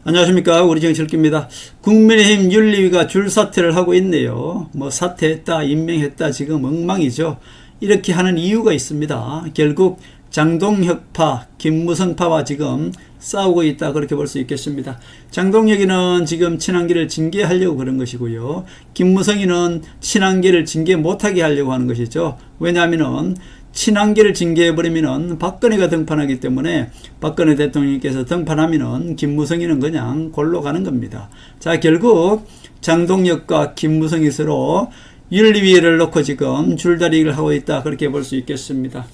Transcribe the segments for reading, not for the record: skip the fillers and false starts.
안녕하십니까. 우리 정철기입니다. 국민의힘 윤리위가 줄사퇴를 하고 있네요. 사퇴했다 임명했다 지금 엉망이죠. 이렇게 하는 이유가 있습니다. 결국 장동혁파 김무성파와 지금 싸우고 있다 그렇게 볼 수 있겠습니다. 장동혁이는 지금 친한계를 징계하려고 그런 것이고요. 김무성이는 친한계를 징계 못하게 하려고 하는 것이죠. 왜냐하면 친한계를 징계해버리면 박근혜가 등판하기 때문에 박근혜 대통령께서 등판하면 김무성이는 그냥 골로 가는 겁니다. 자, 결국 장동혁과 김무성이 서로 윤리위를 놓고 지금 줄다리기를 하고 있다 그렇게 볼 수 있겠습니다.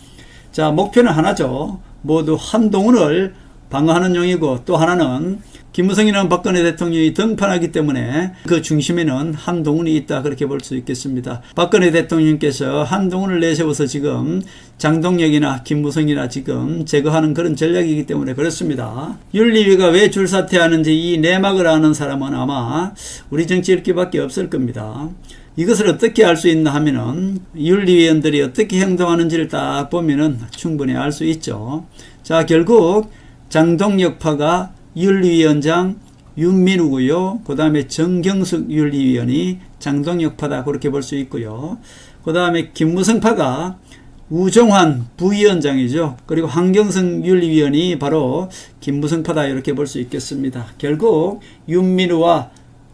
자, 목표는 하나죠. 모두 한동훈을 방어하는 용이고, 또 하나는 김무성이는 박근혜 대통령이 등판하기 때문에 그 중심에는 한동훈이 있다 그렇게 볼 수 있겠습니다. 박근혜 대통령께서 한동훈을 내세워서 지금 장동혁이나 김무성이나 지금 제거하는 그런 전략이기 때문에 그렇습니다. 윤리위가 왜 줄사퇴하는지 이 내막을 아는 사람은 아마 우리 정치 읽기밖에 없을 겁니다. 이것을 어떻게 알 수 있나 하면은 윤리위원들이 어떻게 행동하는지를 딱 보면은 충분히 알 수 있죠. 자, 결국 장동혁파가 윤리위원장 윤민우고요. 그 다음에 정경숙 윤리위원이 장동혁파다 그렇게 볼 수 있고요. 그 다음에 김무성파가 우종환 부위원장이죠. 그리고 한경성 윤리위원이 바로 김무성파다 이렇게 볼 수 있겠습니다. 결국 윤민우와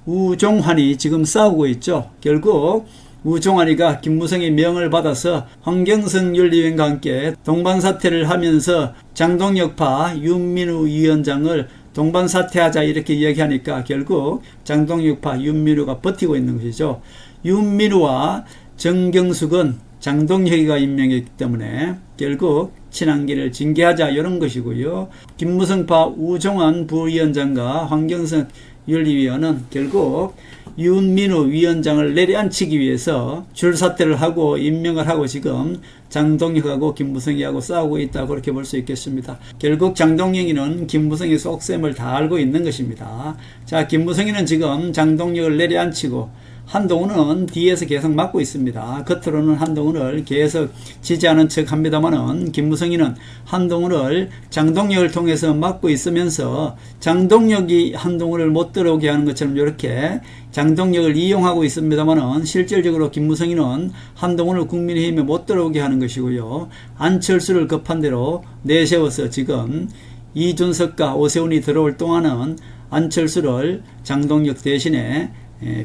우종환이 지금 싸우고 있죠. 결국 우종환이가 김무성의 명을 받아서 황경성 윤리위원과 함께 동반사퇴를 하면서 장동혁파 윤민우 위원장을 동반사퇴하자 이렇게 이야기하니까 결국 장동혁파 윤민우가 버티고 있는 것이죠. 윤민우와 정경숙은 장동혁이가 임명했기 때문에 결국 친한계를 징계하자 이런 것이고요. 김무성파 우종환 부위원장과 황경성 윤리위원은 결국 윤민우 위원장을 내려앉히기 위해서 줄사퇴를 하고 임명을 하고 지금 장동혁하고 김무성이하고 싸우고 있다 그렇게 볼 수 있겠습니다. 결국 장동혁이는 김무성의 속셈을 다 알고 있는 것입니다. 자, 김무성이는 지금 장동혁을 내려앉히고 한동훈은 뒤에서 계속 막고 있습니다. 겉으로는 한동훈을 계속 지지하는 척 합니다만은 김무성이는 한동훈을 장동혁을 통해서 막고 있으면서 장동혁이 한동훈을 못 들어오게 하는 것처럼 이렇게 장동혁을 이용하고 있습니다만은 실질적으로 김무성이는 한동훈을 국민의힘에 못 들어오게 하는 것이고요. 안철수를 급한 대로 내세워서 지금 이준석과 오세훈이 들어올 동안은 안철수를 장동혁 대신에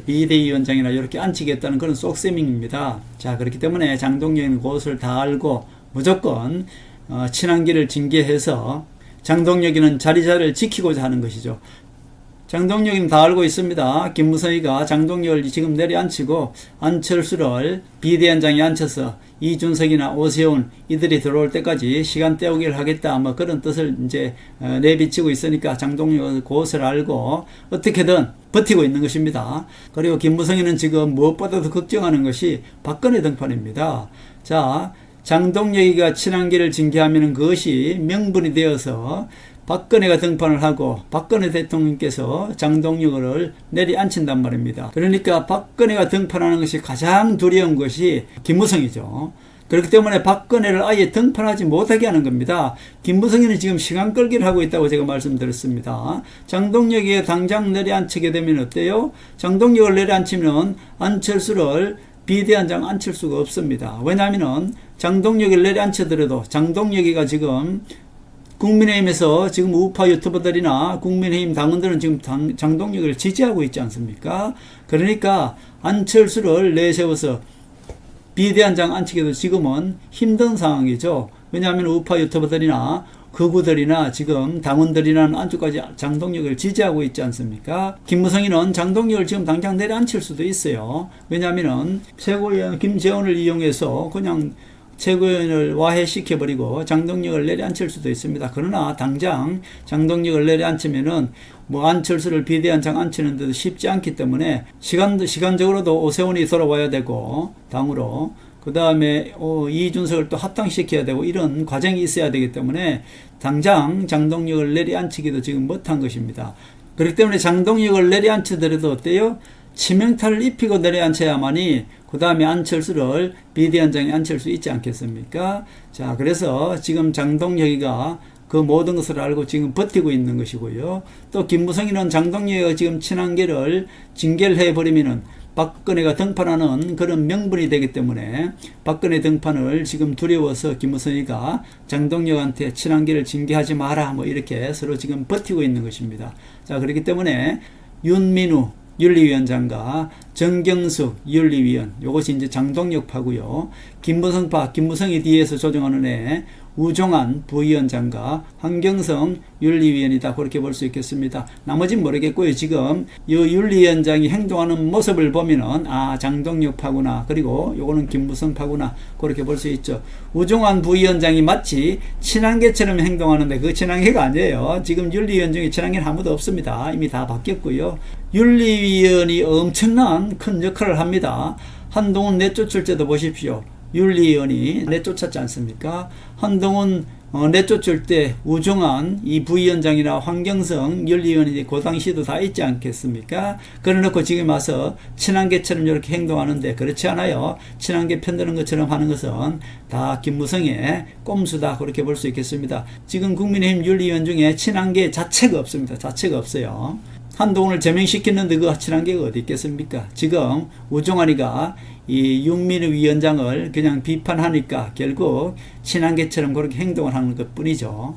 비대위원장이나 이렇게 앉히겠다는 그런 속셈입니다. 자, 그렇기 때문에 장동혁은 그것을 다 알고 무조건 친한계를 징계해서 장동혁이는 자리를 지키고자 하는 것이죠. 장동혁은 다 알고 있습니다. 김무성이가 장동혁을 지금 내려앉히고 안철수를 비대위원장에 앉혀서 이준석이나 오세훈 이들이 들어올 때까지 시간 때우기를 하겠다 그런 뜻을 이제 내비치고 있으니까 장동혁은 그것을 알고 어떻게든 버티고 있는 것입니다. 그리고 김무성이는 지금 무엇보다도 걱정하는 것이 박근혜 등판입니다. 자, 장동혁이가 친한계를 징계하면 그것이 명분이 되어서 박근혜가 등판을 하고 박근혜 대통령께서 장동혁을 내려앉힌단 말입니다. 그러니까 박근혜가 등판하는 것이 가장 두려운 것이 김무성이죠. 그렇기 때문에 박근혜를 아예 등판하지 못하게 하는 겁니다. 김무성이는 지금 시간 끌기를 하고 있다고 제가 말씀드렸습니다. 장동혁이 당장 내려앉히게 되면 어때요? 장동혁을 내려앉히면 안철수를 비대위원장 앉힐 수가 없습니다. 왜냐하면 장동혁을 내려앉혀더라도 장동혁이가 지금 국민의힘에서 지금 우파 유튜버들이나 국민의힘 당원들은 지금 장동혁을 지지하고 있지 않습니까? 그러니까 안철수를 내세워서 비대위원장 앉히기도 지금은 힘든 상황이죠. 왜냐하면 우파 유튜버들이나 극우들이나 지금 당원들이나 안쪽까지 장동혁을 지지하고 있지 않습니까? 김무성이는 장동혁을 지금 당장 내려앉힐 수도 있어요. 왜냐하면 최고위원 김재원을 이용해서 그냥 최고위원을 와해시켜버리고 장동혁을 내려앉힐 수도 있습니다. 그러나 당장 장동혁을 내려앉히면은 안철수를 비대위원장 앉히는데도 쉽지 않기 때문에 시간적으로도 오세훈이 돌아와야 되고 당으로 그 다음에 이준석을 또 합당시켜야 되고 이런 과정이 있어야 되기 때문에 당장 장동혁을 내려앉히기도 지금 못한 것입니다. 그렇기 때문에 장동혁을 내려앉히더라도 어때요? 치명타를 입히고 내려앉혀야만이 그 다음에 안철수를 비대위원장에 앉힐 수 있지 않겠습니까? 자, 그래서 지금 장동혁이가 그 모든 것을 알고 지금 버티고 있는 것이고요. 또 김무성이는 장동혁이 지금 친한계를 징계를 해버리면은 박근혜가 등판하는 그런 명분이 되기 때문에 박근혜 등판을 지금 두려워서 김무성이가 장동혁한테 친한계를 징계하지 마라 뭐 이렇게 서로 지금 버티고 있는 것입니다. 자, 그렇기 때문에 윤민우 윤리위원장과 정경숙 윤리위원, 요것이 이제 장동혁파고요. 김무성파, 김무성이 뒤에서 조정하는 애 우종환 부위원장과 황경성 윤리위원이다, 그렇게 볼 수 있겠습니다. 나머지는 모르겠고요. 지금 이 윤리위원장이 행동하는 모습을 보면은 장동혁파구나, 그리고 요거는 김무성파구나, 그렇게 볼 수 있죠. 우종환 부위원장이 마치 친한계처럼 행동하는데 그 친한계가 아니에요. 지금 윤리위원 중에 친한계는 아무도 없습니다. 이미 다 바뀌었고요. 윤리위원이 엄청난 큰 역할을 합니다. 한동훈 내쫓을 때도 보십시오. 윤리위원이 내쫓았지 않습니까? 한동훈 내쫓을 때 우종환 이 부위원장이나 황경성 윤리위원이 그 당시도 다 있지 않겠습니까? 그래놓고 지금 와서 친한계처럼 이렇게 행동하는데 그렇지 않아요. 친한계 편드는 것처럼 하는 것은 다 김무성의 꼼수다, 그렇게 볼 수 있겠습니다. 지금 국민의힘 윤리위원 중에 친한계 자체가 없습니다. 자체가 없어요. 한동훈을 제명시켰는데 그 친한계가 어디 있겠습니까? 지금 우종환이가 이 윤민우 위원장을 그냥 비판하니까 결국 친한계처럼 그렇게 행동을 하는 것 뿐이죠.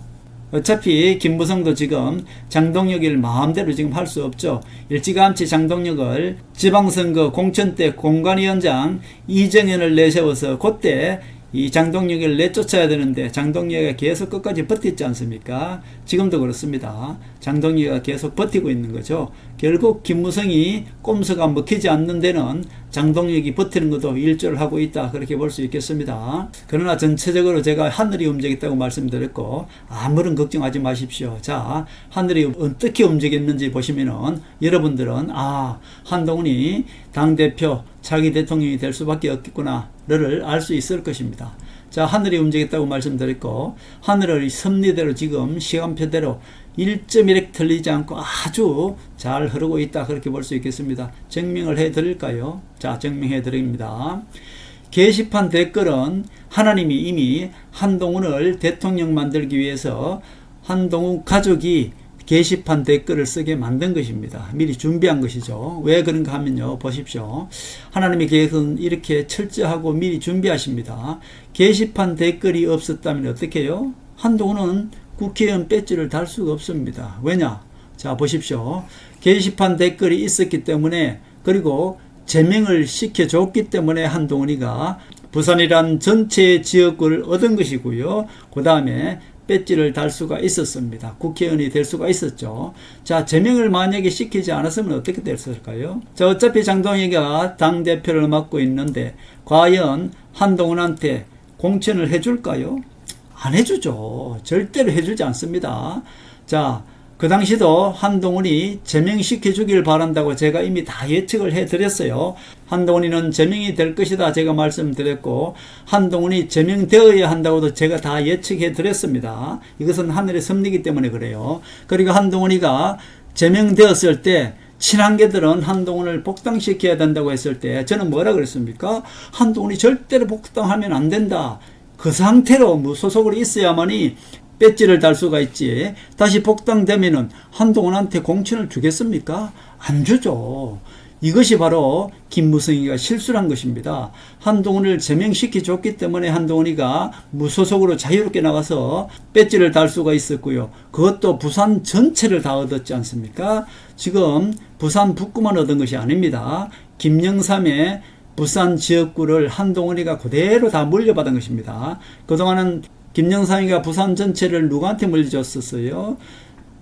어차피 김무성도 지금 장동혁을 마음대로 지금 할 수 없죠. 일찌감치 장동혁을 지방선거 공천 때 공관위원장 이정현을 내세워서 그때 이 장동혁을 내쫓아야 되는데 장동혁이 계속 끝까지 버텼지 않습니까? 지금도 그렇습니다. 장동혁이 계속 버티고 있는 거죠. 결국 김무성이 꼼수가 먹히지 않는 데는 장동혁이 버티는 것도 일조를 하고 있다, 그렇게 볼 수 있겠습니다. 그러나 전체적으로 제가 하늘이 움직였다고 말씀드렸고 아무런 걱정하지 마십시오. 자, 하늘이 어떻게 움직였는지 보시면은 여러분들은 한동훈이 당대표 차기 대통령이 될 수밖에 없겠구나를 알 수 있을 것입니다. 자, 하늘이 움직였다고 말씀드렸고 하늘의 섭리대로 지금 시간표대로 1.1획 틀리지 않고 아주 잘 흐르고 있다, 그렇게 볼 수 있겠습니다. 증명을 해드릴까요? 자, 증명해 드립니다. 게시판 댓글은 하나님이 이미 한동훈을 대통령 만들기 위해서 한동훈 가족이 게시판 댓글을 쓰게 만든 것입니다. 미리 준비한 것이죠. 왜 그런가 하면요, 보십시오. 하나님의 계획은 이렇게 철저하고 미리 준비하십니다. 게시판 댓글이 없었다면 어떻게 해요? 한동훈은 국회의원 배지를 달 수가 없습니다. 왜냐? 자, 보십시오. 게시판 댓글이 있었기 때문에, 그리고 제명을 시켜줬기 때문에 한동훈이가 부산이란 전체 지역구를 얻은 것이고요. 그 다음에 배지를 달 수가 있었습니다. 국회의원이 될 수가 있었죠. 자, 제명을 만약에 시키지 않았으면 어떻게 됐을까요? 자, 어차피 장동혁이가 당대표를 맡고 있는데 과연 한동훈한테 공천을 해줄까요? 안 해주죠. 절대로 해주지 않습니다. 자, 그 당시도 한동훈이 제명시켜 주길 바란다고 제가 이미 다 예측을 해드렸어요. 한동훈이는 제명이 될 것이다 제가 말씀드렸고, 한동훈이 제명되어야 한다고도 제가 다 예측해 드렸습니다. 이것은 하늘의 섭리이기 때문에 그래요. 그리고 한동훈이가 제명되었을 때 친한계들은 한동훈을 복당시켜야 된다고 했을 때 저는 뭐라 그랬습니까? 한동훈이 절대로 복당하면 안 된다. 그 상태로 무소속으로 있어야만이 배지를 달 수가 있지. 다시 복당되면은 한동훈한테 공천을 주겠습니까? 안 주죠. 이것이 바로 김무성이가 실수한 것입니다. 한동훈을 제명시켜 줬기 때문에 한동훈이가 무소속으로 자유롭게 나가서 배지를 달 수가 있었고요. 그것도 부산 전체를 다 얻었지 않습니까? 지금 부산 북구만 얻은 것이 아닙니다. 김영삼의 부산 지역구를 한동훈이가 그대로 다 물려받은 것입니다. 그동안은 김영삼이가 부산 전체를 누구한테 물려줬었어요?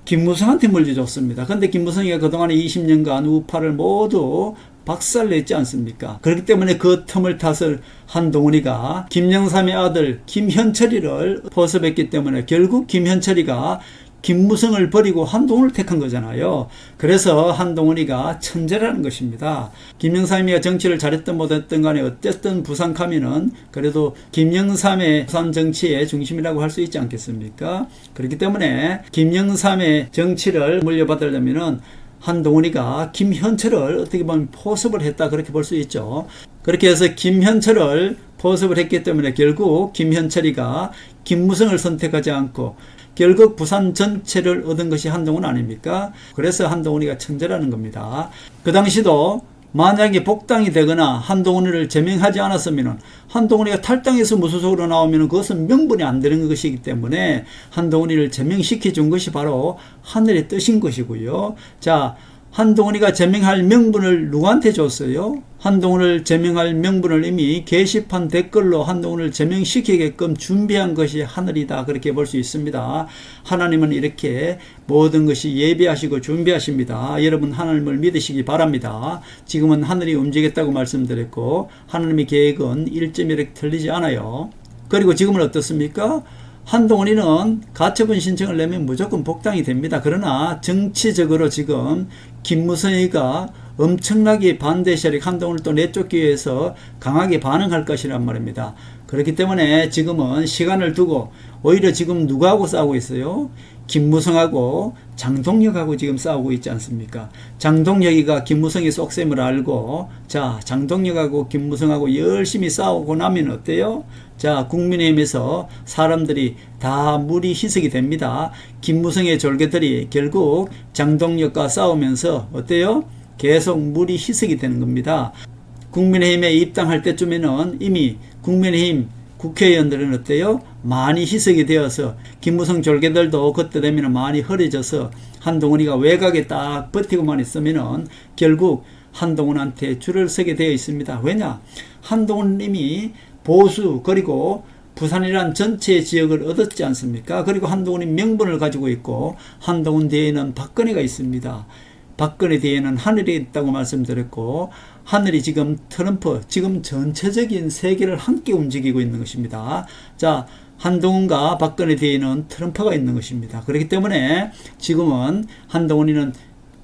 김무성한테 물려줬습니다. 그런데 김무성이가 그동안에 20년간 우파를 모두 박살냈지 않습니까? 그렇기 때문에 그 틈을 타서 한동훈이가 김영삼의 아들 김현철이를 포섭했기 때문에 결국 김현철이가 김무성을 버리고 한동훈을 택한 거잖아요. 그래서 한동훈이가 천재라는 것입니다. 김영삼이가 정치를 잘했든 못했든 간에 어쨌든 부산 가면은 그래도 김영삼의 부산 정치의 중심이라고 할 수 있지 않겠습니까? 그렇기 때문에 김영삼의 정치를 물려받으려면은 한동훈이가 김현철을 어떻게 보면 포섭을 했다, 그렇게 볼 수 있죠. 그렇게 해서 김현철을 포섭을 했기 때문에 결국 김현철이가 김무성을 선택하지 않고 결국 부산 전체를 얻은 것이 한동훈 아닙니까? 그래서 한동훈이가 천재라는 겁니다. 그 당시도 만약에 복당이 되거나 한동훈이를 제명하지 않았으면 한동훈이가 탈당해서 무소속으로 나오면 그것은 명분이 안 되는 것이기 때문에 한동훈이를 제명시켜 준 것이 바로 하늘의 뜻인 것이고요. 자, 한동훈이가 제명할 명분을 누구한테 줬어요? 한동훈을 제명할 명분을 이미 게시판 댓글로 한동훈을 제명시키게끔 준비한 것이 하늘이다. 그렇게 볼 수 있습니다. 하나님은 이렇게 모든 것이 예비하시고 준비하십니다. 여러분 하나님을 믿으시기 바랍니다. 지금은 하늘이 움직였다고 말씀드렸고 하나님의 계획은 1.1획 틀리지 않아요. 그리고 지금은 어떻습니까? 한동훈이는 가처분 신청을 내면 무조건 복당이 됩니다. 그러나 정치적으로 지금 김무성이가 엄청나게 반대 세력 한동훈을 또 내쫓기 위해서 강하게 반응할 것이란 말입니다. 그렇기 때문에 지금은 시간을 두고 오히려 지금 누구하고 싸우고 있어요? 김무성하고 장동혁하고 지금 싸우고 있지 않습니까? 장동혁이가 김무성의 속셈을 알고 자, 장동혁하고 김무성하고 열심히 싸우고 나면 어때요? 자, 국민의힘에서 사람들이 다 물이 희석이 됩니다. 김무성의 졸개들이 결국 장동혁과 싸우면서 어때요? 계속 물이 희석이 되는 겁니다. 국민의힘에 입당할 때쯤에는 이미 국민의힘 국회의원들은 어때요? 많이 희석이 되어서 김무성 졸개들도 그때 되면 많이 흐려져서 한동훈이가 외곽에 딱 버티고만 있으면은 결국 한동훈한테 줄을 서게 되어 있습니다. 왜냐? 한동훈님이 보수 그리고 부산이란 전체 지역을 얻었지 않습니까? 그리고 한동훈이 명분을 가지고 있고 한동훈 뒤에는 박근혜가 있습니다. 박근혜 뒤에는 하늘이 있다고 말씀드렸고 하늘이 지금 트럼프 지금 전체적인 세계를 함께 움직이고 있는 것입니다. 자, 한동훈과 박근혜 뒤에는 트럼프가 있는 것입니다. 그렇기 때문에 지금은 한동훈이는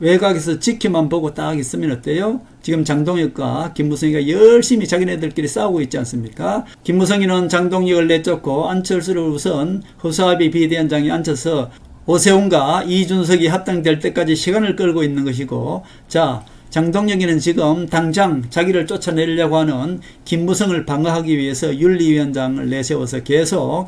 외곽에서 지켜만 보고 딱 있으면 어때요? 지금 장동혁과 김무성이가 열심히 자기네들끼리 싸우고 있지 않습니까? 김무성이는 장동혁을 내쫓고 안철수를 우선 허수아비 비대위원장에 앉혀서 오세훈과 이준석이 합당될 때까지 시간을 끌고 있는 것이고 자, 장동혁이는 지금 당장 자기를 쫓아내려고 하는 김무성을 방어하기 위해서 윤리위원장을 내세워서 계속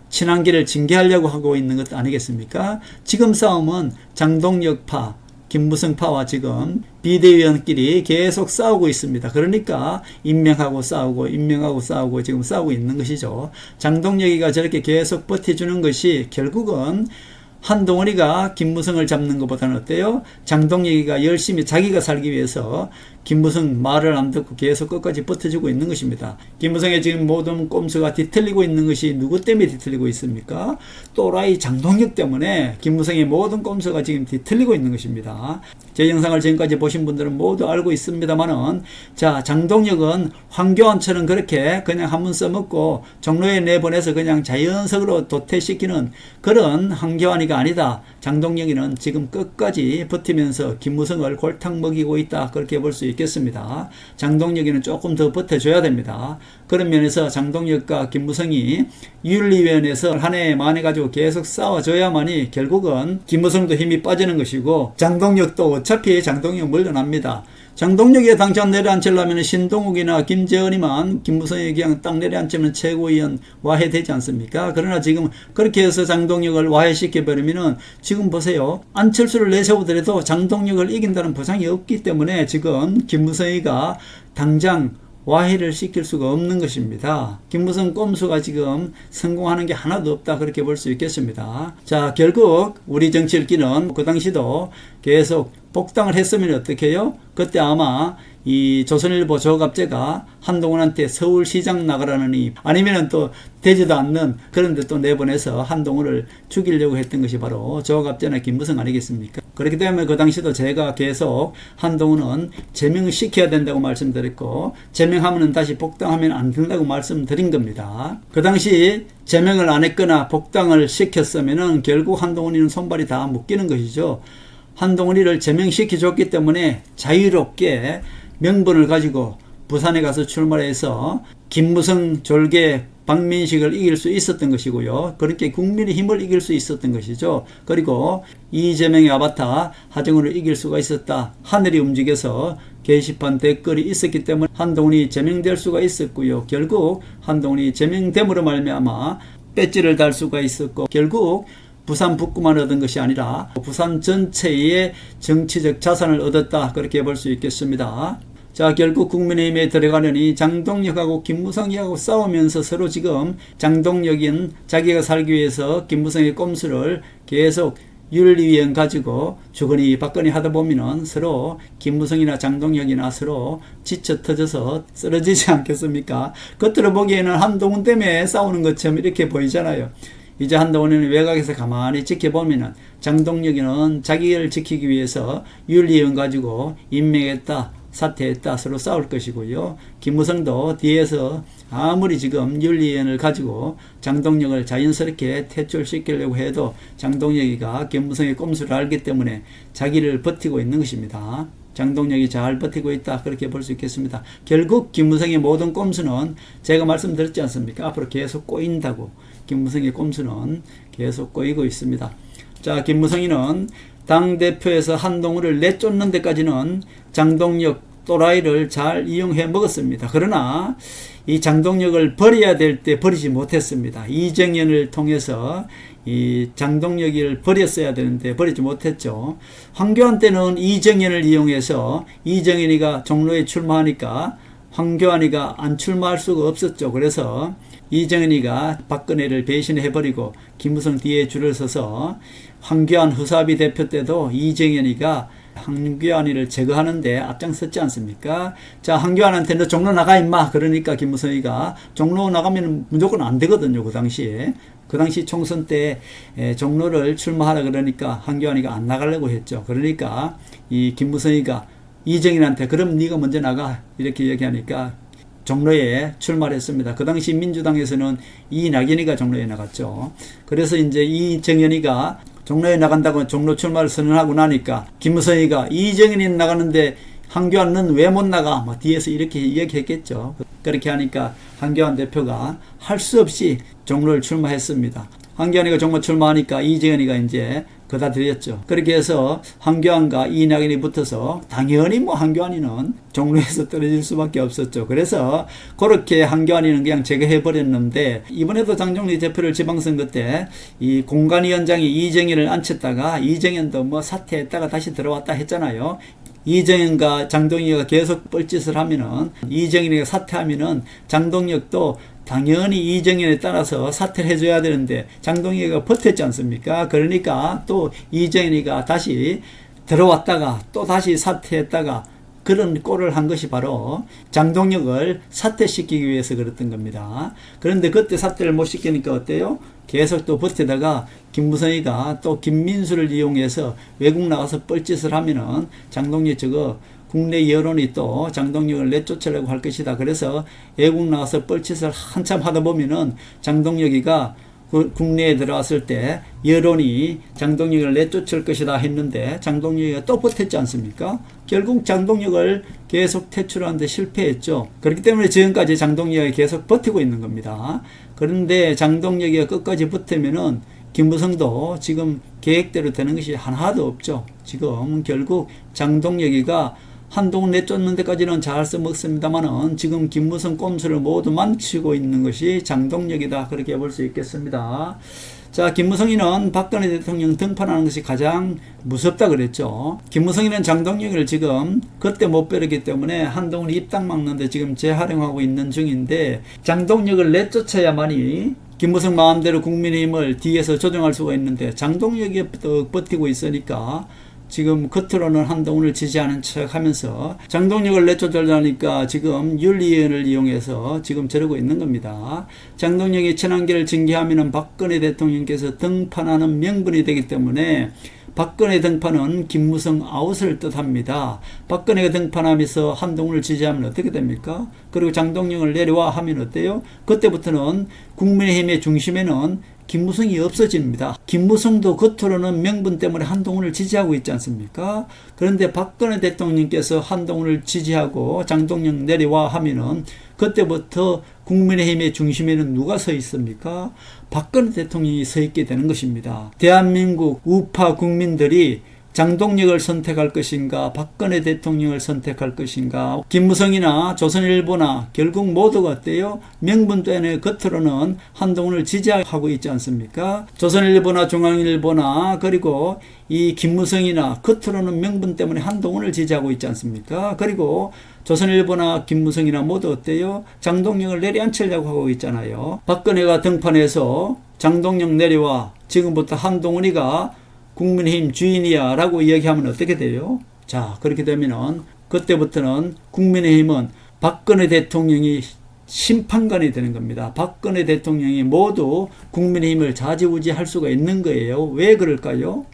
친한계를 징계하려고 하고 있는 것 아니겠습니까? 지금 싸움은 장동혁파 김무성파와 지금 비대위원끼리 계속 싸우고 있습니다. 그러니까 임명하고 싸우고 지금 싸우고 있는 것이죠. 장동혁이가 저렇게 계속 버텨주는 것이 결국은 한동훈이가 김무성을 잡는 것보다는 어때요? 장동혁이가 열심히 자기가 살기 위해서 김무성 말을 안 듣고 계속 끝까지 버텨주고 있는 것입니다. 김무성의 지금 모든 꼼수가 뒤틀리고 있는 것이 누구 때문에 뒤틀리고 있습니까? 또라이 장동혁 때문에 김무성의 모든 꼼수가 지금 뒤틀리고 있는 것입니다. 제 영상을 지금까지 보신 분들은 모두 알고 있습니다만은 자, 장동혁은 황교안처럼 그렇게 그냥 한번 써먹고 종로에 내보내서 그냥 자연석으로 도태시키는 그런 황교안이가 아니다. 장동혁이는 지금 끝까지 버티면서 김무성을 골탕 먹이고 있다. 그렇게 볼 수 있겠습니다. 장동혁이는 조금 더 버텨줘야 됩니다. 그런 면에서 장동혁과 김무성이 윤리위원회에서 한 해 만에 가지고 계속 싸워줘야만이 결국은 김무성도 힘이 빠지는 것이고 장동혁도 어차피 장동혁 물러납니다. 장동혁에 당장 내려앉히려면 신동욱이나 김재헌이만 김무성이 그냥 딱 내려앉히면 최고위원 와해되지 않습니까? 그러나 지금 그렇게 해서 장동혁을 와해시켜버리면은 지금 보세요. 안철수를 내세우더라도 장동혁을 이긴다는 보장이 없기 때문에 지금 김무성이가 당장 와해를 시킬 수가 없는 것입니다. 김무성 꼼수가 지금 성공하는 게 하나도 없다 그렇게 볼 수 있겠습니다. 자, 결국 우리 정치인끼는 그 당시도 계속 복당을 했으면 어떻게 해요? 그때 아마 이 조선일보 조갑제가 한동훈한테 서울시장 나가라느니 아니면은 또 되지도 않는 그런데 또 내보내서 한동훈을 죽이려고 했던 것이 바로 조갑제나 김무성 아니겠습니까? 그렇기 때문에 그 당시도 제가 계속 한동훈은 제명시켜야 된다고 말씀드렸고 제명하면 다시 복당하면 안 된다고 말씀드린 겁니다. 그 당시 제명을 안 했거나 복당을 시켰으면은 결국 한동훈이는 손발이 다 묶이는 것이죠. 한동훈이를 제명시켜 줬기 때문에 자유롭게 명분을 가지고 부산에 가서 출마해서 김무성 졸개 박민식을 이길 수 있었던 것이고요. 그렇게 국민의힘을 이길 수 있었던 것이죠. 그리고 이재명의 아바타 하정우를 이길 수가 있었다. 하늘이 움직여서 게시판 댓글이 있었기 때문에 한동훈이 제명될 수가 있었고요. 결국 한동훈이 제명됨으로 말미암아 배지를 달 수가 있었고, 결국 부산 북구만 얻은 것이 아니라 부산 전체의 정치적 자산을 얻었다, 그렇게 볼 수 있겠습니다. 자, 결국 국민의힘에 들어가려니 장동혁하고 김무성이하고 싸우면서 서로 지금 장동혁은 자기가 살기 위해서 김무성의 꼼수를 계속 윤리위원 가지고 주거니 받거니 하다 보면은 서로 김무성이나 장동혁이나 서로 지쳐 터져서 쓰러지지 않겠습니까? 겉으로 보기에는 한동훈 때문에 싸우는 것처럼 이렇게 보이잖아요. 이제 한동훈은 외곽에서 가만히 지켜보면은 장동혁이는 자기를 지키기 위해서 윤리위원 가지고 임명했다, 사퇴했다, 서로 싸울 것이고요. 김무성도 뒤에서 아무리 지금 윤리위원을 가지고 장동혁을 자연스럽게 퇴출시키려고 해도 장동혁이가 김무성의 꼼수를 알기 때문에 자기를 버티고 있는 것입니다. 장동혁이 잘 버티고 있다, 그렇게 볼 수 있겠습니다. 결국 김무성의 모든 꼼수는 제가 말씀드렸지 않습니까? 앞으로 계속 꼬인다고. 김무성의 꼼수는 계속 꼬이고 있습니다. 자, 김무성이는 당대표에서 한동훈을 내쫓는 데까지는 장동혁 또라이를 잘 이용해 먹었습니다. 그러나 이 장동혁을 버려야 될 때 버리지 못했습니다. 이정현을 통해서 이 장동혁을 버렸어야 되는데 버리지 못했죠. 황교안 때는 이정현을 이용해서 이정현이가 종로에 출마하니까 황교안이가 안 출마할 수가 없었죠. 그래서 이정현이가 박근혜를 배신해버리고 김무성 뒤에 줄을 서서 황교안 후사비 대표 때도 이정현이가 황교안이를 제거하는데 앞장섰지 않습니까? 자, 황교안한테 너 종로 나가 임마. 그러니까 김무성이가 종로 나가면 무조건 안 되거든요. 그 당시에. 그 당시 총선 때 종로를 출마하라 그러니까 황교안이가 안 나가려고 했죠. 그러니까 이 김무성이가 이정현한테 그럼 네가 먼저 나가 이렇게 얘기하니까 종로에 출마를 했습니다. 그 당시 민주당에서는 이낙연이가 종로에 나갔죠. 그래서 이제 이정현이가 종로에 나간다고 종로 출마를 선언하고 나니까 김무성이가 이정현이 나가는데 황교안은 왜 못 나가? 뭐 뒤에서 이렇게 얘기했겠죠. 그렇게 하니까 황교안 대표가 할 수 없이 종로를 출마했습니다. 황교안이가 종로 출마하니까 이정현이가 이제 거다들였죠. 그렇게 해서 황교안과 이낙연이 붙어서 당연히 뭐 황교안이는 종로에서 떨어질 수밖에 없었죠. 그래서 그렇게 황교안이는 그냥 제거해버렸는데, 이번에도 장동혁 대표를 지방선거 때 이 공관위원장이 이정현을 앉혔다가 이정현도 뭐 사퇴했다가 다시 들어왔다 했잖아요. 이정현과 장동혁이 계속 뻘짓을 하면은, 이정현이가 사퇴하면은 장동혁도 당연히 이정현에 따라서 사퇴를 해줘야 되는데 장동혁이가 버텼지 않습니까? 그러니까 또 이정현이가 다시 들어왔다가 또 다시 사퇴했다가 그런 꼴을 한 것이 바로 장동혁을 사퇴시키기 위해서 그랬던 겁니다. 그런데 그때 사퇴를 못 시키니까 어때요? 계속 또 버티다가 김무성이가 또 김민수를 이용해서 외국 나가서 뻘짓을 하면은 장동혁 저거 국내 여론이 또 장동혁을 내쫓으려고 할 것이다. 그래서 외국 나가서 뻘짓을 한참 하다 보면은 장동혁이가 국내에 들어왔을 때 여론이 장동혁을 내쫓을 것이다 했는데 장동혁이가 또 버텼지 않습니까? 결국 장동혁을 계속 퇴출하는데 실패했죠. 그렇기 때문에 지금까지 장동혁이 계속 버티고 있는 겁니다. 그런데 장동혁이 끝까지 붙으면은 김무성도 지금 계획대로 되는 것이 하나도 없죠. 지금 결국 장동혁이가 한동훈 내쫓는 데까지는 잘 써먹습니다만은 지금 김무성 꼼수를 모두 망치고 있는 것이 장동혁이다, 그렇게 볼 수 있겠습니다. 자, 김무성이는 박근혜 대통령 등판하는 것이 가장 무섭다 그랬죠. 김무성이는 장동혁을 지금 그때 못 벼르기 때문에 한동훈 입당 막는데 지금 재활용하고 있는 중인데, 장동혁을 내쫓아야만이 김무성 마음대로 국민의힘을 뒤에서 조정할 수가 있는데 장동혁이 또 버티고 있으니까 지금 겉으로는 한동훈을 지지하는 척 하면서 장동혁을 내쫓으려니까 지금 윤리위원을 이용해서 지금 저러고 있는 겁니다. 장동혁이 친한계를 징계하면 박근혜 대통령께서 등판하는 명분이 되기 때문에 박근혜 등판은 김무성 아웃을 뜻합니다. 박근혜가 등판하면서 한동훈을 지지하면 어떻게 됩니까? 그리고 장동혁을 내려와 하면 어때요? 그때부터는 국민의힘의 중심에는 김무성이 없어집니다. 김무성도 겉으로는 명분 때문에 한동훈을 지지하고 있지 않습니까? 그런데 박근혜 대통령께서 한동훈을 지지하고 장동혁 내려와 하면은 그때부터 국민의힘의 중심에는 누가 서 있습니까? 박근혜 대통령이 서 있게 되는 것입니다. 대한민국 우파 국민들이 장동혁을 선택할 것인가, 박근혜 대통령을 선택할 것인가, 김무성이나 조선일보나 결국 모두가 어때요? 명분 때문에 겉으로는 한동훈을 지지하고 있지 않습니까? 조선일보나 중앙일보나 그리고 이 김무성이나 겉으로는 명분 때문에 한동훈을 지지하고 있지 않습니까? 그리고 조선일보나 김무성이나 모두 어때요? 장동혁을 내려앉히려고 하고 있잖아요. 박근혜가 등판해서 장동혁 내려와, 지금부터 한동훈이가 국민의힘 주인이야 라고 이야기하면 어떻게 돼요? 자, 그렇게 되면은 그때부터는 국민의힘은 박근혜 대통령이 심판관이 되는 겁니다. 박근혜 대통령이 모두 국민의힘을 좌지우지할 수가 있는 거예요. 왜 그럴까요?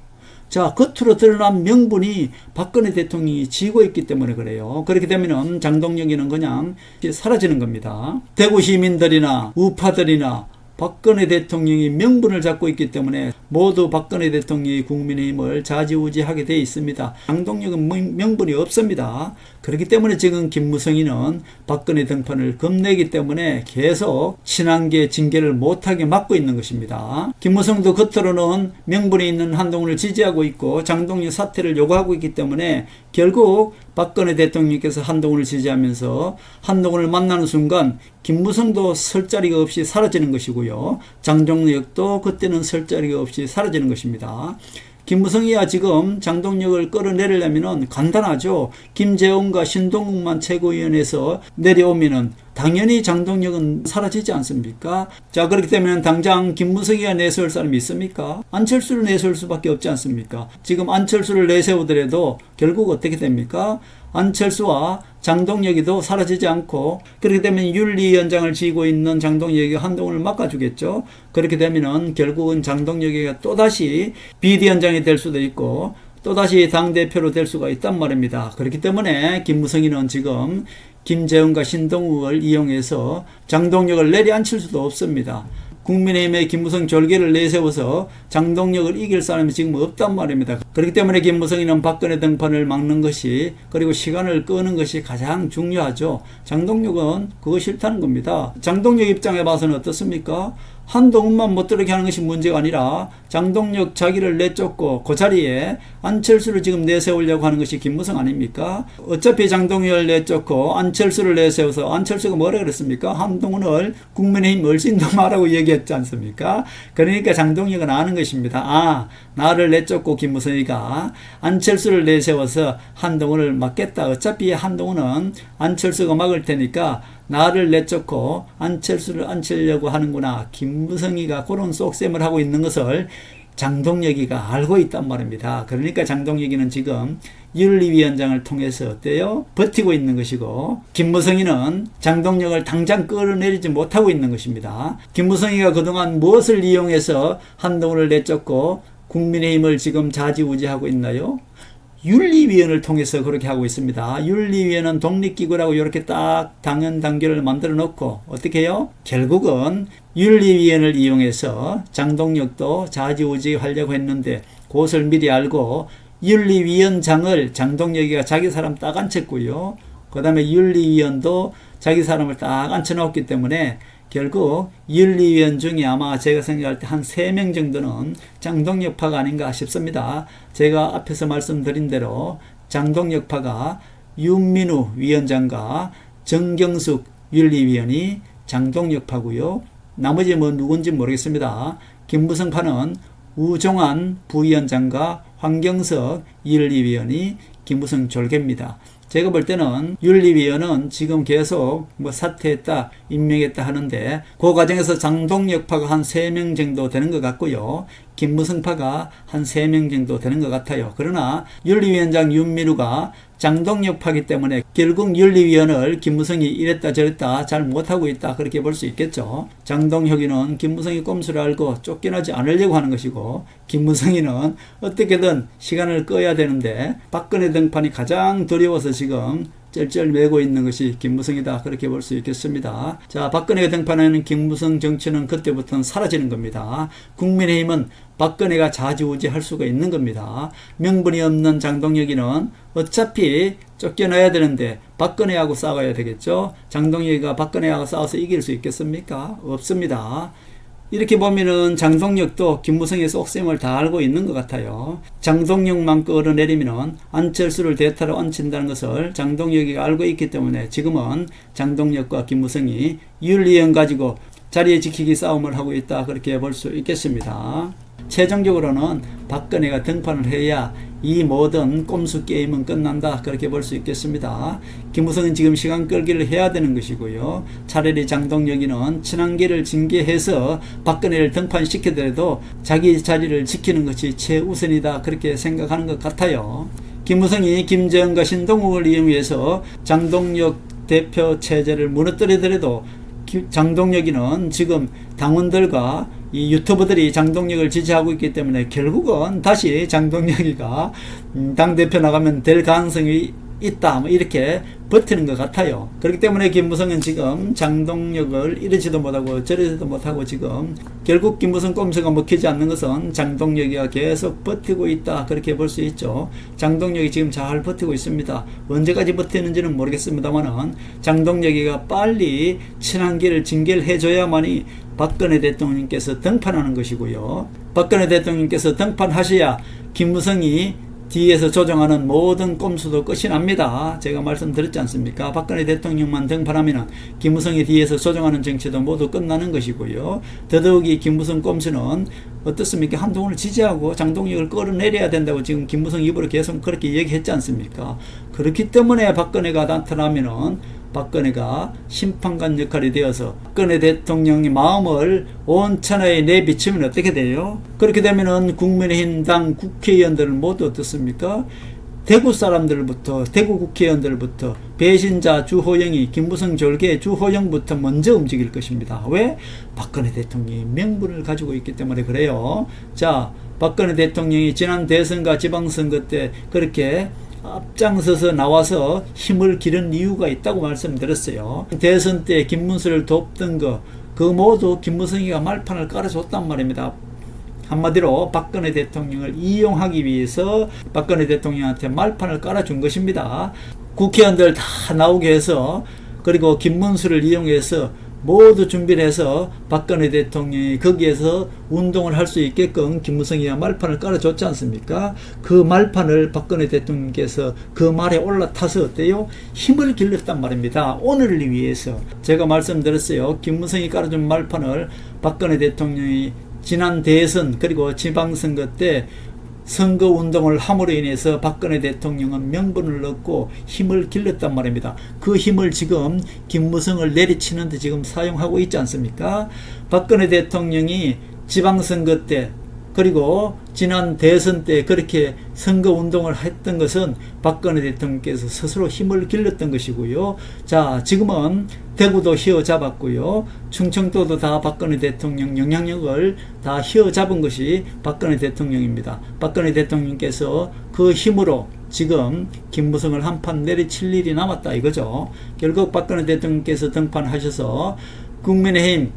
자, 겉으로 드러난 명분이 박근혜 대통령이 지고 있기 때문에 그래요. 그렇게 되면은 장동혁이는 그냥 사라지는 겁니다. 대구 시민들이나 우파들이나 박근혜 대통령이 명분을 잡고 있기 때문에 모두 박근혜 대통령이 국민의힘을 좌지우지하게 되어 있습니다. 장동혁은 명분이 없습니다. 그렇기 때문에 지금 김무성이는 박근혜 등판을 겁내기 때문에 계속 친한계 징계를 못하게 막고 있는 것입니다. 김무성도 겉으로는 명분이 있는 한동훈을 지지하고 있고 장동혁 사퇴를 요구하고 있기 때문에 결국 박근혜 대통령께서 한동훈을 지지하면서 한동훈을 만나는 순간 김무성도 설 자리가 없이 사라지는 것이고요. 장동혁도 그때는 설 자리가 없이 사라지는 것입니다. 김무성이야 지금 장동혁을 끌어내리려면 간단하죠. 김재원과 신동국만 최고위원회에서 내려오면은 당연히 장동혁은 사라지지 않습니까? 자, 그렇기 때문에 당장 김무성이가 내세울 사람이 있습니까? 안철수를 내세울 수밖에 없지 않습니까? 지금 안철수를 내세우더라도 결국 어떻게 됩니까? 안철수와 장동혁이도 사라지지 않고, 그렇게 되면 윤리위원장을 지고 있는 장동혁이 한동훈을 막아주겠죠. 그렇게 되면은 결국은 장동혁이가 또다시 비대위원장이 될 수도 있고 또다시 당대표로 될 수가 있단 말입니다. 그렇기 때문에 김무성이는 지금 김재원과 신동욱을 이용해서 장동혁을 내려앉힐 수도 없습니다. 국민의힘의 김무성 졸개를 내세워서 장동혁을 이길 사람이 지금 없단 말입니다. 그렇기 때문에 김무성이는 박근혜 등판을 막는 것이, 그리고 시간을 끄는 것이 가장 중요하죠. 장동혁은 그거 싫다는 겁니다. 장동혁 입장에 봐서는 어떻습니까? 한동훈만 못 들어게 하는 것이 문제가 아니라 장동혁 자기를 내쫓고 그 자리에 안철수를 지금 내세우려고 하는 것이 김무성 아닙니까? 어차피 장동혁을 내쫓고 안철수를 내세워서, 안철수가 뭐라 그랬습니까? 한동훈을 국민의힘 얼씬도 마라고 얘기했지 않습니까? 그러니까 장동혁은 아는 것입니다. 아, 나를 내쫓고 김무성이가 안철수를 내세워서 한동훈을 막겠다. 어차피 한동훈은 안철수가 막을 테니까 나를 내쫓고 안철수를 앉히려고 하는구나. 김무성이가 그런 쏙셈을 하고 있는 것을 장동혁이가 알고 있단 말입니다. 그러니까 장동혁이는 지금 윤리위원장을 통해서 어때요? 버티고 있는 것이고, 김무성이는 장동혁을 당장 끌어내리지 못하고 있는 것입니다. 김무성이가 그동안 무엇을 이용해서 한동훈을 내쫓고 국민의힘을 지금 좌지우지하고 있나요? 윤리위원을 통해서 그렇게 하고 있습니다. 윤리위원은 독립기구라고 이렇게 딱 당연단계를 만들어 놓고 어떻게 해요? 결국은 윤리위원을 이용해서 장동혁도 좌지우지 하려고 했는데 그것을 미리 알고 윤리위원장을 장동혁이가 자기 사람 딱 앉혔고요. 그 다음에 윤리위원도 자기 사람을 딱 앉혀놓았기 때문에 결국 윤리위원 중에 아마 제가 생각할 때 한 3명 정도는 장동혁파가 아닌가 싶습니다. 제가 앞에서 말씀드린 대로 장동혁파가 윤민우 위원장과 정경숙 윤리위원이 장동혁파고요. 나머지 뭐 누군지 모르겠습니다. 김무성파는 우종환 부위원장과 황경석 윤리위원이 김무성 졸개입니다. 제가 볼 때는 윤리위원은 지금 계속 뭐 사퇴했다, 임명했다 하는데 그 과정에서 장동혁파가 한 3명 정도 되는 것 같고요. 김무성파가 한 3명 정도 되는 것 같아요. 그러나 윤리위원장 윤미루가 장동혁파이기 때문에 결국 윤리위원을 김무성이 이랬다 저랬다 잘 못하고 있다, 그렇게 볼 수 있겠죠. 장동혁이는 김무성이 꼼수를 알고 쫓겨나지 않으려고 하는 것이고, 김무성이는 어떻게든 시간을 꺼야 되는데 박근혜 등판이 가장 두려워서 지금 쩔쩔매고 있는 것이 김무성이다. 그렇게 볼 수 있겠습니다. 자, 박근혜가 등판하는 김무성 정치는 그때부터는 사라지는 겁니다. 국민의힘은 박근혜가 좌지우지할 수가 있는 겁니다. 명분이 없는 장동혁이는 어차피 쫓겨나야 되는데 박근혜하고 싸워야 되겠죠. 장동혁이가 박근혜하고 싸워서 이길 수 있겠습니까? 없습니다. 이렇게 보면은 장동혁도 김무성의 속셈을 다 알고 있는 것 같아요. 장동혁만 끌어내리면은 안철수를 대타로 얹힌다는 것을 장동혁이가 알고 있기 때문에 지금은 장동혁과 김무성이 윤리형 가지고 자리에 지키기 싸움을 하고 있다. 그렇게 볼 수 있겠습니다. 최종적으로는 박근혜가 등판을 해야 이 모든 꼼수 게임은 끝난다. 그렇게 볼 수 있겠습니다. 김무성은 지금 시간 끌기를 해야 되는 것이고요. 차라리 장동혁이는 친한계를 징계해서 박근혜를 등판시키더라도 자기 자리를 지키는 것이 최우선이다. 그렇게 생각하는 것 같아요. 김무성이 김재원과 신동욱을 이용해서 장동혁 대표 체제를 무너뜨리더라도 장동혁이는 지금 당원들과 이 유튜버들이 장동혁을 지지하고 있기 때문에 결국은 다시 장동혁이가 당대표 나가면 될 가능성이 있다. 이렇게 버티는 것 같아요. 그렇기 때문에 김무성은 지금 장동혁을 이러지도 못하고 저러지도 못하고 지금 결국 김무성 꼼수가 먹히지 않는 것은 장동혁이가 계속 버티고 있다. 그렇게 볼 수 있죠. 장동혁이 지금 잘 버티고 있습니다. 언제까지 버티는지는 모르겠습니다만은 장동혁이가 빨리 친한계를 징계해줘야만이 박근혜 대통령께서 등판하는 것이고요. 박근혜 대통령께서 등판하셔야 김무성이 뒤에서 조정하는 모든 꼼수도 끝이 납니다. 제가 말씀드렸지 않습니까? 박근혜 대통령만 등판하면 김무성이 뒤에서 조정하는 정치도 모두 끝나는 것이고요. 더더욱이 김무성 꼼수는 어떻습니까? 한동훈을 지지하고 장동혁을 끌어내려야 된다고 지금 김무성 입으로 계속 그렇게 얘기했지 않습니까? 그렇기 때문에 박근혜가 나타나면은 박근혜가 심판관 역할이 되어서 박근혜 대통령의 마음을 온 천하에 내비치면 어떻게 돼요? 그렇게 되면은 국민의힘 당 국회의원들은 모두 어떻습니까? 대구 사람들부터, 대구 국회의원들부터 배신자 주호영이 김무성 졸개 주호영부터 먼저 움직일 것입니다. 왜? 박근혜 대통령이 명분을 가지고 있기 때문에 그래요. 자, 박근혜 대통령이 지난 대선과 지방선거 때 그렇게 앞장서서 나와서 힘을 기른 이유가 있다고 말씀드렸어요. 대선 때 김문수를 돕던 그 모두 김무성이가 말판을 깔아줬단 말입니다. 한마디로 박근혜 대통령을 이용하기 위해서 박근혜 대통령한테 말판을 깔아준 것입니다. 국회의원들 다 나오게 해서 그리고 김문수를 이용해서 모두 준비를 해서 박근혜 대통령이 거기에서 운동을 할 수 있게끔 김무성이가 말판을 깔아줬지 않습니까? 그 말판을 박근혜 대통령께서 그 말에 올라타서 어때요? 힘을 길렀단 말입니다. 오늘을 위해서. 제가 말씀드렸어요. 김무성이 깔아준 말판을 박근혜 대통령이 지난 대선 그리고 지방선거 때 선거운동을 함으로 인해서 박근혜 대통령은 명분을 얻고 힘을 길렀단 말입니다. 그 힘을 지금 김무성을 내리치는데 지금 사용하고 있지 않습니까? 박근혜 대통령이 지방선거 때 그리고 지난 대선 때 그렇게 선거운동을 했던 것은 박근혜 대통령께서 스스로 힘을 길렀던 것이고요. 자, 지금은 대구도 휘어잡았고요. 충청도도 다 박근혜 대통령 영향력을 다 휘어잡은 것이 박근혜 대통령입니다. 박근혜 대통령께서 그 힘으로 지금 김무성을 한판 내리칠 일이 남았다 이거죠. 결국 박근혜 대통령께서 등판하셔서 국민의힘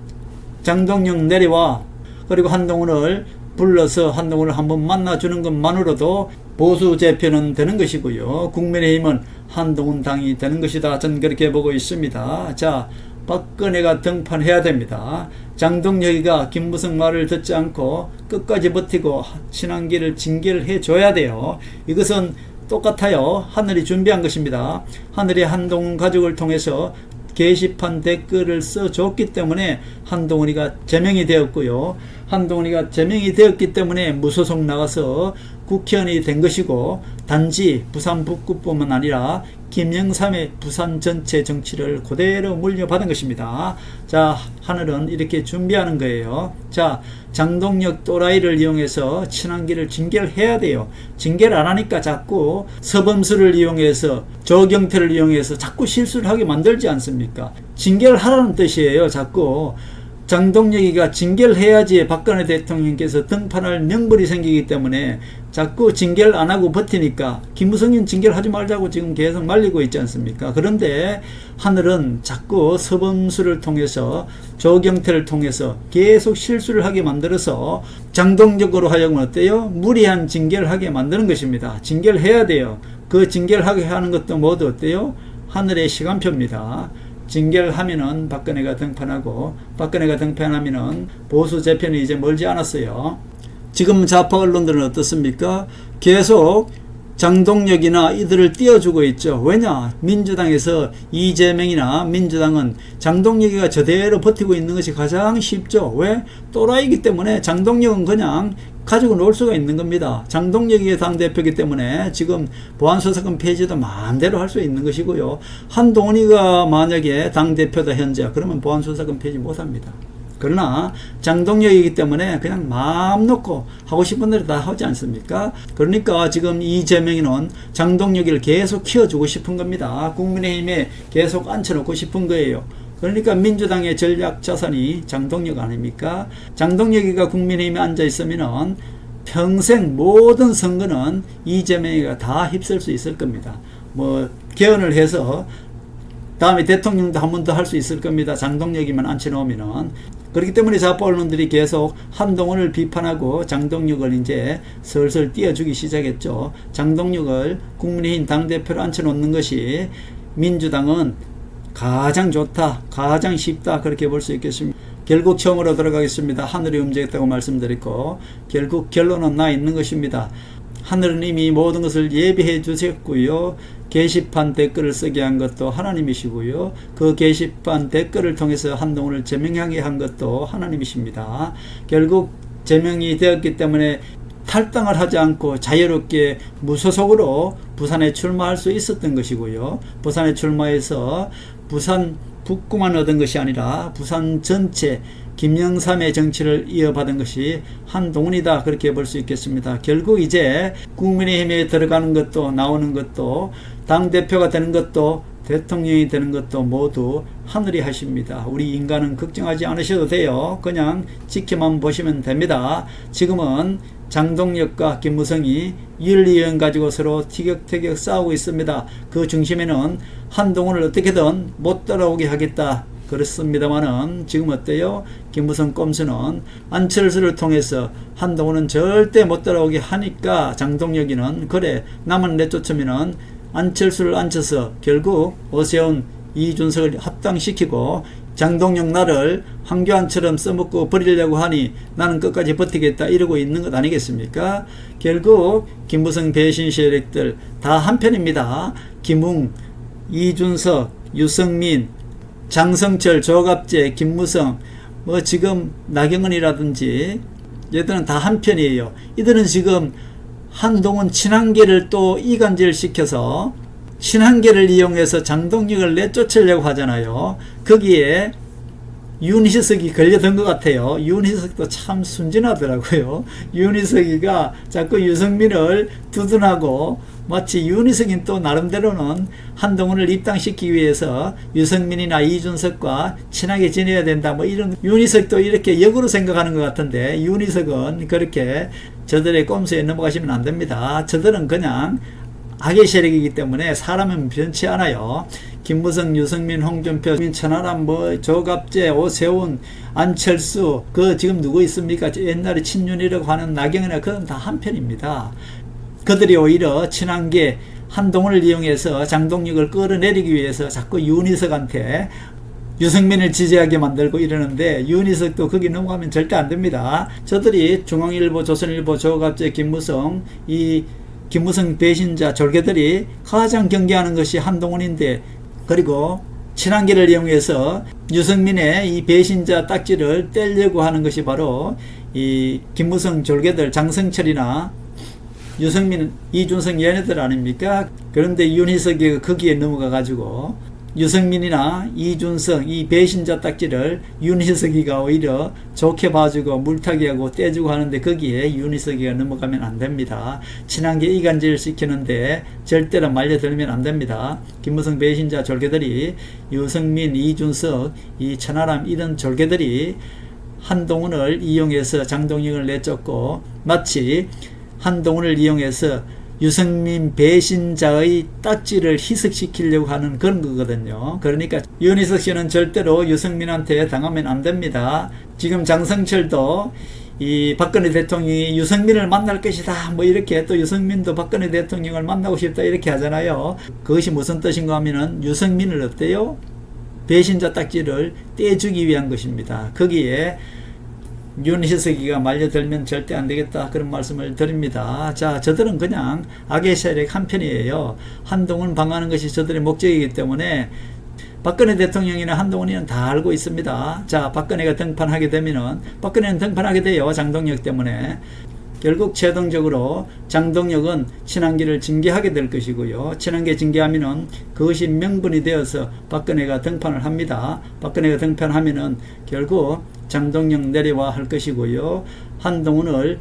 장동혁 내려와 그리고 한동훈을 불러서 한동훈을 한번 만나주는 것만으로도 보수 재편은 되는 것이고요. 국민의힘은 한동훈 당이 되는 것이다. 저는 그렇게 보고 있습니다. 자, 박근혜가 등판해야 됩니다. 장동혁이가 김무성 말을 듣지 않고 끝까지 버티고 친한계를 징계를 해줘야 돼요. 이것은 똑같아요. 하늘이 준비한 것입니다. 하늘이 한동훈 가족을 통해서 게시판 댓글을 써줬기 때문에 한동훈이가 제명이 되었고요. 한동훈이가 제명이 되었기 때문에 무소속 나가서 국회의원이 된 것이고 단지 부산 북구뿐만 아니라 김영삼의 부산 전체 정치를 그대로 물려받은 것입니다. 자, 하늘은 이렇게 준비하는 거예요. 자, 장동혁 또라이를 이용해서 친한계를 징계를 해야 돼요. 징계를 안 하니까 자꾸 서범수를 이용해서 조경태를 이용해서 자꾸 실수를 하게 만들지 않습니까? 징계를 하라는 뜻이에요. 자꾸 장동혁이가 징계를 해야지 박근혜 대통령께서 등판할 명분이 생기기 때문에 자꾸 징계를 안 하고 버티니까 김무성은 징계를 하지 말자고 지금 계속 말리고 있지 않습니까? 그런데 하늘은 자꾸 서범수를 통해서 조경태를 통해서 계속 실수를 하게 만들어서 장동혁으로 하여금 어때요? 무리한 징계를 하게 만드는 것입니다. 징계를 해야 돼요. 그 징계를 하게 하는 것도 모두 어때요? 하늘의 시간표입니다. 징계를 하면은 박근혜가 등판하고 박근혜가 등판하면은 보수 재편이 이제 멀지 않았어요. 지금 좌파 언론들은 어떻습니까? 계속 장동혁이나 이들을 띄워주고 있죠. 왜냐? 민주당에서 이재명이나 민주당은 장동혁이가 저대로 버티고 있는 것이 가장 쉽죠. 왜? 또라이기 때문에 장동혁은 그냥 가지고 놀 수가 있는 겁니다. 장동혁이 당대표이기 때문에 지금 보안수사권 폐지도 마음대로 할 수 있는 것이고요. 한동훈이가 만약에 당대표다 현재, 그러면 보안수사권 폐지 못합니다. 그러나 장동혁이기 때문에 그냥 마음 놓고 하고 싶은 대로 다 하지 않습니까? 그러니까 지금 이재명이는 장동혁이를 계속 키워주고 싶은 겁니다. 국민의힘에 계속 앉혀놓고 싶은 거예요. 그러니까 민주당의 전략 자산이 장동혁 아닙니까? 장동혁이가 국민의힘에 앉아있으면 평생 모든 선거는 이재명이가 다 휩쓸 수 있을 겁니다. 뭐 개헌을 해서 다음에 대통령도 한 번 더 할 수 있을 겁니다. 장동혁이만 앉혀놓으면은. 그렇기 때문에 좌파 언론들이 계속 한동훈을 비판하고 장동혁을 이제 슬슬 띄워주기 시작했죠. 장동혁을 국민의힘 당대표로 앉혀놓는 것이 민주당은 가장 좋다, 가장 쉽다, 그렇게 볼 수 있겠습니다. 결국 처음으로 들어가겠습니다. 하늘이 움직였다고 말씀드렸고 결국 결론은 나 있는 것입니다. 하늘은 이미 모든 것을 예비해 주셨고요. 게시판 댓글을 쓰게 한 것도 하나님이시고요. 그 게시판 댓글을 통해서 한동훈을 제명하게 한 것도 하나님이십니다. 결국 제명이 되었기 때문에 탈당을 하지 않고 자유롭게 무소속으로 부산에 출마할 수 있었던 것이고요. 부산에 출마해서 부산 북구만 얻은 것이 아니라 부산 전체 김영삼의 정치를 이어받은 것이 한동훈이다, 그렇게 볼 수 있겠습니다. 결국 이제 국민의힘에 들어가는 것도 나오는 것도 당대표가 되는 것도 대통령이 되는 것도 모두 하늘이 하십니다. 우리 인간은 걱정하지 않으셔도 돼요. 그냥 지켜만 보시면 됩니다. 지금은 장동혁과 김무성이 윤리위원 가지고 서로 티격태격 싸우고 있습니다. 그 중심에는 한동훈을 어떻게든 못 따라오게 하겠다, 그렇습니다만은 지금 어때요? 김무성 꼼수는 안철수를 통해서 한동훈은 절대 못 따라오게 하니까 장동혁이는 그래 남은 내쫓으면은 안철수를 앉혀서 결국 오세훈 이준석을 합당시키고 장동혁 나를 황교안처럼 써먹고 버리려고 하니 나는 끝까지 버티겠다, 이러고 있는 것 아니겠습니까? 결국 김무성 배신 세력들 다 한편입니다. 김웅, 이준석, 유승민, 장성철, 조갑재, 김무성, 뭐 지금 나경원이라든지 얘들은 다 한편이에요. 이들은 지금 한동훈 친한계를 또 이간질시켜서 친한계를 이용해서 장동혁을 내쫓으려고 하잖아요. 거기에 윤희석이 걸려든 것 같아요. 윤희석도 참 순진하더라고요. 윤희석이가 자꾸 유승민을 두둔하고 마치 윤희석이 또 나름대로는 한동훈을 입당시키기 위해서 유승민이나 이준석과 친하게 지내야 된다, 뭐 이런, 윤희석도 이렇게 역으로 생각하는 것 같은데 윤희석은 그렇게 저들의 꼼수에 넘어가시면 안 됩니다. 저들은 그냥 악의 세력이기 때문에 사람은 변치 않아요. 김무성, 유승민, 홍준표, 천하람, 뭐 조갑재, 오세훈, 안철수, 그 지금 누구 있습니까? 옛날에 친윤이라고 하는 나경원이나 그건 다 한편입니다. 그들이 오히려 친한계 한동훈을 이용해서 장동혁을 끌어내리기 위해서 자꾸 윤희석한테 유승민을 지지하게 만들고 이러는데 윤희석도 거기 넘어가면 절대 안 됩니다. 저들이 중앙일보, 조선일보, 조갑재, 김무성, 이 김무성 배신자 졸개들이 가장 경계하는 것이 한동훈인데, 그리고 친한계를 이용해서 유승민의 이 배신자 딱지를 떼려고 하는 것이 바로 이 김무성 졸개들, 장성철이나 유승민, 이준석 얘네들 아닙니까? 그런데 윤희석이 거기에 넘어가 가지고 유승민이나 이준석 이 배신자 딱지를 윤희석이가 오히려 좋게 봐주고 물타기하고 떼주고 하는데 거기에 윤희석이가 넘어가면 안 됩니다. 친한계 이간질 시키는데 절대로 말려들면 안 됩니다. 김무성 배신자 졸개들이 유승민, 이준석, 이 천하람 이런 졸개들이 한동훈을 이용해서 장동혁을 내쫓고 마치 한동훈을 이용해서 유승민 배신자의 딱지를 희석시키려고 하는 그런 거거든요. 그러니까 윤희석 씨는 절대로 유승민한테 당하면 안 됩니다. 지금 장성철도 이 박근혜 대통령이 유승민을 만날 것이다 뭐 이렇게 또 유승민도 박근혜 대통령을 만나고 싶다 이렇게 하잖아요. 그것이 무슨 뜻인가 하면은 유승민을 어때요? 배신자 딱지를 떼주기 위한 것입니다. 거기에 윤희석이가 말려들면 절대 안 되겠다 그런 말씀을 드립니다. 자, 저들은 그냥 악의 세력 한편이에요. 한동훈 방하는 것이 저들의 목적이기 때문에 박근혜 대통령이나 한동훈이는 다 알고 있습니다. 자, 박근혜가 등판하게 되면은 박근혜는 등판하게 돼요. 장동혁 때문에. 결국 최종적으로 장동혁은 친한계를 징계하게 될 것이고요. 친한계 징계하면은 그것이 명분이 되어서 박근혜가 등판을 합니다. 박근혜가 등판하면은 결국 장동혁 내려와 할 것이고요. 한동훈을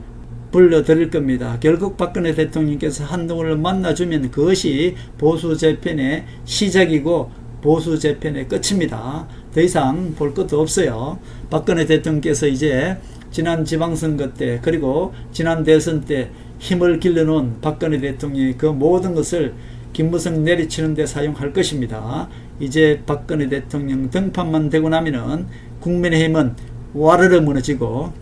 불러들일 겁니다. 결국 박근혜 대통령께서 한동훈을 만나주면 그것이 보수 재편의 시작이고 보수 재편의 끝입니다. 더 이상 볼 것도 없어요. 박근혜 대통령께서 이제 지난 지방선거 때 그리고 지난 대선 때 힘을 길러놓은 박근혜 대통령이 그 모든 것을 김무성 내리치는 데 사용할 것입니다. 이제 박근혜 대통령 등판만 되고 나면은 국민의힘은 와르르 무너지고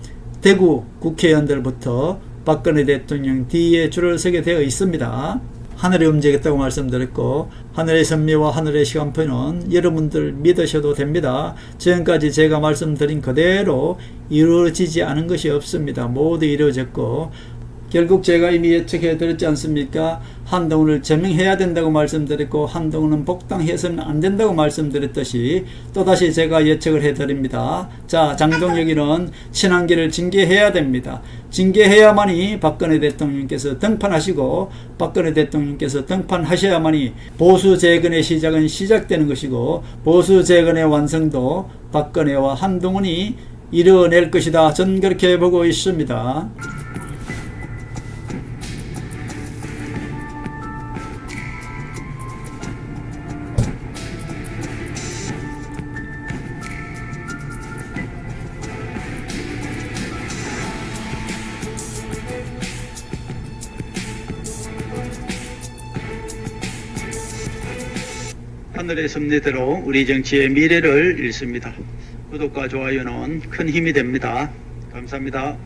대구 국회의원들부터 박근혜 대통령 뒤에 줄을 서게 되어 있습니다. 하늘이 움직였다고 말씀드렸고 하늘의 선미와 하늘의 시간표는 여러분들 믿으셔도 됩니다. 지금까지 제가 말씀드린 그대로 이루어지지 않은 것이 없습니다. 모두 이루어졌고 결국 제가 이미 예측해 드렸지 않습니까? 한동훈을 제명해야 된다고 말씀드렸고 한동훈은 복당해서는 안 된다고 말씀드렸듯이 또다시 제가 예측을 해드립니다. 자, 장동혁이는 친한계를 징계해야 됩니다. 징계해야만이 박근혜 대통령께서 등판하시고 박근혜 대통령께서 등판하셔야만이 보수 재건의 시작은 시작되는 것이고 보수 재건의 완성도 박근혜와 한동훈이 이뤄낼 것이다. 저는 그렇게 보고 있습니다. 하늘의 섭리대로 우리 정치의 미래를 읽습니다. 구독과 좋아요는 큰 힘이 됩니다. 감사합니다.